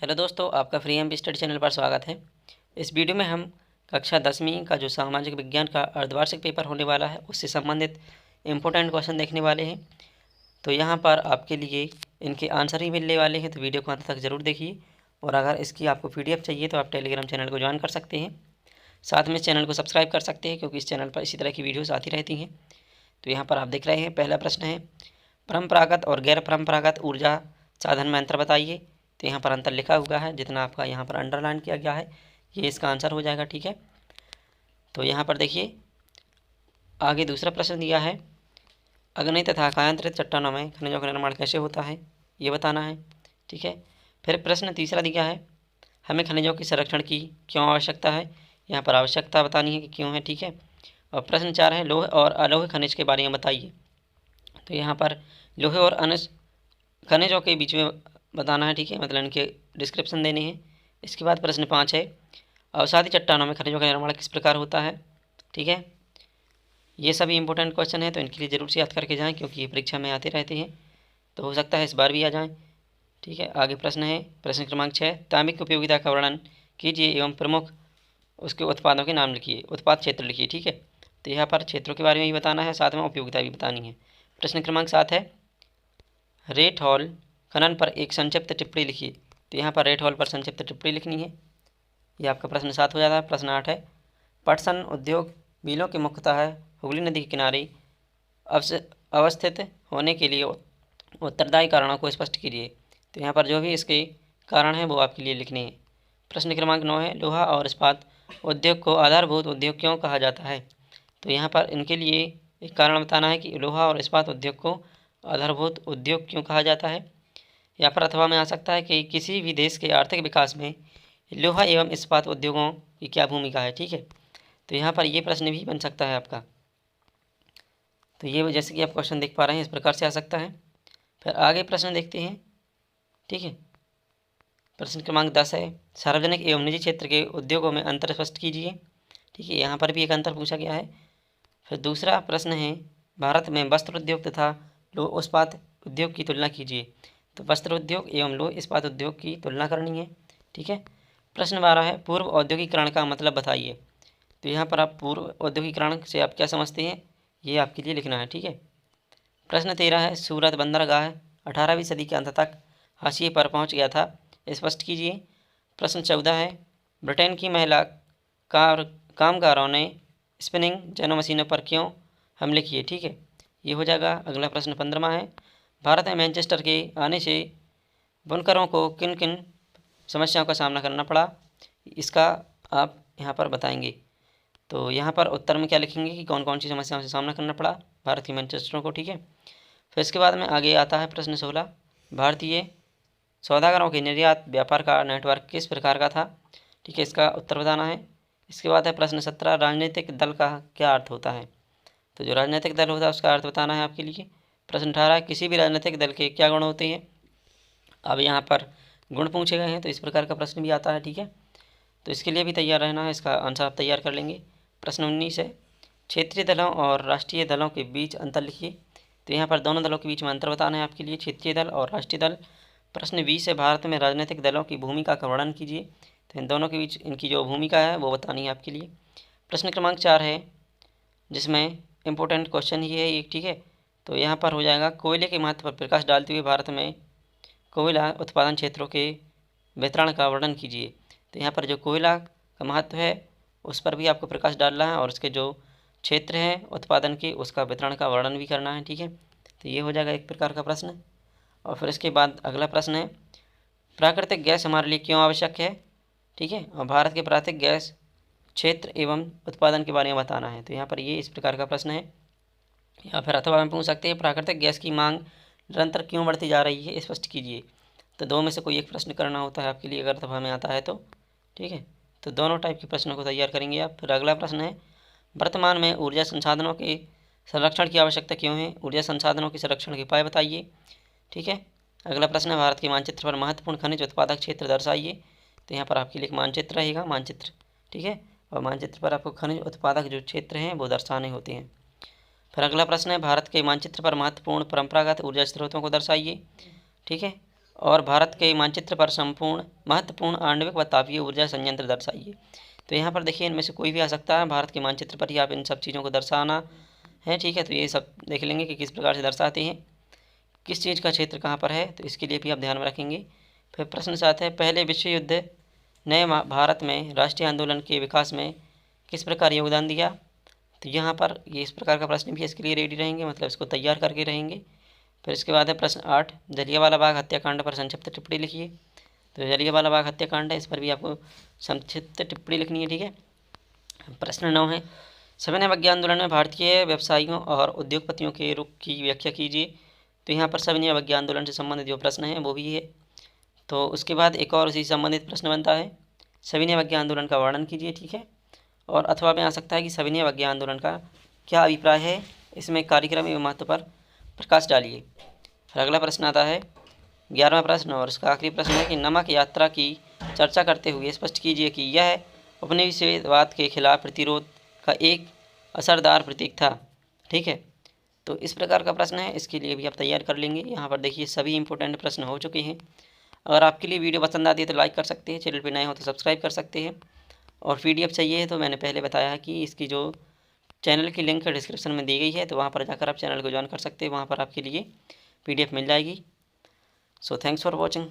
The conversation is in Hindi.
हेलो दोस्तों, आपका फ्री एम स्टडी चैनल पर स्वागत है। इस वीडियो में हम कक्षा 10वीं का जो सामाजिक विज्ञान का अर्धवार्षिक पेपर होने वाला है उससे संबंधित इम्पोर्टेंट क्वेश्चन देखने वाले हैं। तो यहाँ पर आपके लिए इनके आंसर ही मिलने वाले हैं, तो वीडियो को अंत तक ज़रूर देखिए। और अगर इसकी आपको PDF चाहिए तो आप टेलीग्राम चैनल को ज्वाइन कर सकते हैं। साथ में इस चैनल को सब्सक्राइब कर सकते हैं क्योंकि इस चैनल पर इसी तरह की वीडियोज़ आती रहती हैं। तो यहाँ पर आप देख रहे हैं, पहला प्रश्न है परंपरागत और गैर परंपरागत ऊर्जा साधन में अंतर बताइए। तो यहाँ पर अंतर लिखा हुआ है, जितना आपका यहाँ पर अंडरलाइन किया गया है ये इसका आंसर हो जाएगा। ठीक है, तो यहाँ पर देखिए आगे दूसरा प्रश्न दिया है, अग्नि तथा कायांतरित चट्टानों में खनिजों का निर्माण कैसे होता है ये बताना है। ठीक है, फिर प्रश्न तीसरा दिया है, हमें खनिजों के संरक्षण की क्यों आवश्यकता है। यहाँ पर आवश्यकता बतानी है कि क्यों है। ठीक है, और प्रश्न 4 है, लोहे और अलोहे खनिज के बारे में बताइए। तो यहाँ पर लोहे और अन्य खनिजों के बीच में बताना है। ठीक है, मतलब इनके डिस्क्रिप्शन देने हैं। इसके बाद प्रश्न 5 है, अवसादी चट्टानों में खनिजों का निर्माण किस प्रकार होता है। ठीक है, ये सभी इंपॉर्टेंट क्वेश्चन है, तो इनके लिए ज़रूर से याद करके जाएं क्योंकि ये परीक्षा में आते रहते हैं, तो हो सकता है इस बार भी आ जाएं। ठीक है, आगे प्रश्न है प्रश्न क्रमांक 6, तांबे की उपयोगिता का वर्णन कीजिए एवं प्रमुख उसके उत्पादों के नाम लिखिए, उत्पाद क्षेत्र लिखिए। ठीक है, तो यहाँ पर क्षेत्रों के बारे में भी बताना है, साथ में उपयोगिता भी बतानी है। प्रश्न क्रमांक 7 है, रेट हॉल खनन पर एक संक्षिप्त टिप्पणी लिखिए। तो यहाँ पर रेट हॉल पर संक्षिप्त टिप्पणी लिखनी है। ये आपका प्रश्न 7 हो जाता है। प्रश्न 8 है, पटसन उद्योग मिलों के मुख्यतः हुगली नदी के किनारे अवस्थित होने के लिए उत्तरदायी कारणों को स्पष्ट कीजिए। तो यहाँ पर जो भी इसके कारण हैं वो आपके लिए लिखने हैं। प्रश्न क्रमांक 9 है, लोहा और इस्पात उद्योग को आधारभूत उद्योग क्यों कहा जाता है। तो यहाँ पर इनके लिए एक कारण बताना है कि लोहा और इस्पात उद्योग को आधारभूत उद्योग क्यों कहा जाता है। या फिर अथवा में आ सकता है कि किसी भी देश के आर्थिक विकास में लोहा एवं इस्पात उद्योगों की क्या भूमिका है। ठीक है, तो यहाँ पर ये प्रश्न भी बन सकता है आपका। तो ये जैसे कि आप क्वेश्चन देख पा रहे हैं इस प्रकार से आ सकता है। फिर आगे प्रश्न देखते हैं। ठीक है, प्रश्न क्रमांक 10 है, सार्वजनिक एवं निजी क्षेत्र के उद्योगों में अंतर स्पष्ट कीजिए। ठीक है, यहाँ पर भी एक अंतर पूछा गया है। फिर दूसरा प्रश्न है, भारत में वस्त्र उद्योग तथा लौह इस्पात उद्योग की तुलना कीजिए। तो वस्त्र उद्योग एवं लौह इस्पात उद्योग की तुलना करनी है। ठीक है, प्रश्न 12 है, पूर्व औद्योगिकरण का मतलब बताइए। तो यहाँ पर आप पूर्व औद्योगिकरण से आप क्या समझते हैं ये आपके लिए लिखना है। ठीक है, प्रश्न 13 है, सूरत बंदरगाह 18वीं सदी के अंत तक हाशिए पर पहुँच गया था, स्पष्ट कीजिए। प्रश्न 14 है, ब्रिटेन की महिला कामगारों ने स्पिनिंग जैनो मशीनों पर क्यों हमले किए। ठीक है, ये हो जाएगा। अगला प्रश्न 15वां है, भारत में मैनचेस्टर के आने से बुनकरों को किन किन समस्याओं का सामना करना पड़ा, इसका आप यहाँ पर बताएंगे। तो यहाँ पर उत्तर में क्या लिखेंगे कि कौन कौन सी समस्याओं से सामना करना पड़ा भारत के मैनचेस्टरों को। ठीक है, फिर इसके बाद में आगे आता है प्रश्न 16, भारतीय सौदागरों के निर्यात व्यापार का नेटवर्क किस प्रकार का था। ठीक है, इसका उत्तर बताना है। इसके बाद है प्रश्न 17, राजनीतिक दल का क्या अर्थ होता है। तो जो राजनीतिक दल होता है उसका अर्थ बताना है आपके लिए। प्रश्न 18, किसी भी राजनीतिक दल के क्या गुण होते हैं। अब यहाँ पर गुण पूछे गए हैं तो इस प्रकार का प्रश्न भी आता है। ठीक है, तो इसके लिए भी तैयार रहना है, इसका आंसर आप तैयार कर लेंगे। प्रश्न 19 है, क्षेत्रीय दलों और राष्ट्रीय दलों के बीच अंतर लिखिए। तो यहाँ पर दोनों दलों के बीच में अंतर बताना है आपके लिए, क्षेत्रीय दल और राष्ट्रीय दल। प्रश्न 20 है, भारत में राजनीतिक दलों की भूमिका का वर्णन कीजिए। तो इन दोनों के बीच इनकी जो भूमिका है वो बतानी है आपके लिए। प्रश्न क्रमांक 4 है, जिसमें इम्पोर्टेंट क्वेश्चन ही है एक। ठीक है, तो यहाँ पर हो जाएगा, कोयले के महत्व पर प्रकाश डालते हुए भारत में कोयला उत्पादन क्षेत्रों के वितरण का वर्णन कीजिए। तो यहाँ पर जो कोयला का महत्व है उस पर भी आपको प्रकाश डालना है और उसके जो क्षेत्र हैं उत्पादन के उसका वितरण का वर्णन भी करना है। ठीक है, तो ये हो जाएगा एक प्रकार का प्रश्न। और फिर इसके बाद अगला प्रश्न है, प्राकृतिक गैस हमारे लिए क्यों आवश्यक है। ठीक है, और भारत के प्राकृतिक गैस क्षेत्र एवं उत्पादन के बारे में बताना है। तो यहाँ पर ये इस प्रकार का प्रश्न है। या फिर अथवा हम पूछ सकते हैं, प्राकृतिक गैस की मांग निरंतर क्यों बढ़ती जा रही है, स्पष्ट कीजिए। तो दो में से कोई एक प्रश्न करना होता है आपके लिए अगर अथवा में आता है तो। ठीक है, तो दोनों टाइप के प्रश्नों को तैयार करेंगे आप। फिर अगला प्रश्न है, वर्तमान में ऊर्जा संसाधनों के संरक्षण की आवश्यकता क्यों है, ऊर्जा संसाधनों के संरक्षण के उपाय बताइए। ठीक है, अगला प्रश्न है, भारत के मानचित्र पर महत्वपूर्ण खनिज उत्पादक क्षेत्र दर्शाइए। तो यहाँ पर आपके लिए एक मानचित्र रहेगा, मानचित्र। ठीक है, और मानचित्र पर आपको खनिज उत्पादक जो क्षेत्र हैं वो दर्शाने होते हैं। फिर अगला प्रश्न है, भारत के मानचित्र पर महत्वपूर्ण परंपरागत ऊर्जा स्रोतों को दर्शाइए। ठीक है, और भारत के मानचित्र पर संपूर्ण महत्वपूर्ण आणविक व तापीय ऊर्जा संयंत्र दर्शाइए। तो यहाँ पर देखिए इनमें से कोई भी आ सकता है, भारत के मानचित्र पर ही आप इन सब चीज़ों को दर्शाना है। ठीक है, तो ये सब देख लेंगे कि किस प्रकार से दर्शाते हैं, किस चीज़ का क्षेत्र कहाँ पर है, तो इसके लिए भी आप ध्यान में रखेंगे। फिर प्रश्न 7 है, पहले विश्व युद्ध ने भारत में राष्ट्रीय आंदोलन के विकास में किस प्रकार योगदान दिया। तो यहाँ पर ये इस प्रकार का प्रश्न भी इसके लिए रेडी रहेंगे, मतलब इसको तैयार करके रहेंगे। फिर इसके बाद है प्रश्न 8, जलियांवाला बाग हत्याकांड पर संक्षिप्त टिप्पणी लिखिए। तो जलियांवाला बाग हत्याकांड है, इस पर भी आपको संक्षिप्त टिप्पणी लिखनी है। ठीक है। प्रश्न 9 है, सविनय अवज्ञा आंदोलन में भारतीय व्यवसायियों और उद्योगपतियों के रुख की व्याख्या कीजिए। तो यहाँ पर सविनय अवज्ञा आंदोलन से संबंधित जो प्रश्न है वो भी है। तो उसके बाद एक और उसी संबंधित प्रश्न बनता है, सविनय अवज्ञा आंदोलन का वर्णन कीजिए। ठीक है। और अथवा में आ सकता है कि सविनय अवज्ञा आंदोलन का क्या अभिप्राय है, इसमें कार्यक्रम एवं महत्व पर प्रकाश डालिए। फिर अगला प्रश्न आता है 11वां प्रश्न, और इसका आखिरी प्रश्न है कि नमक यात्रा की चर्चा करते हुए स्पष्ट कीजिए कि यह उपनिवेशवाद के खिलाफ प्रतिरोध का एक असरदार प्रतीक था। ठीक है, तो इस प्रकार का प्रश्न है, इसके लिए भी आप तैयार कर लेंगे। यहाँ पर देखिए सभी इंपॉर्टेंट प्रश्न हो चुके हैं। अगर आपके लिए वीडियो पसंद आती है तो लाइक कर सकते हैं, चैनल पर नए हो तो सब्सक्राइब कर सकते हैं। और PDF चाहिए तो मैंने पहले बताया है कि इसकी जो चैनल की लिंक डिस्क्रिप्शन में दी गई है, तो वहाँ पर जाकर आप चैनल को ज्वाइन कर सकते हैं, वहाँ पर आपके लिए PDF मिल जाएगी। So thanks for watching.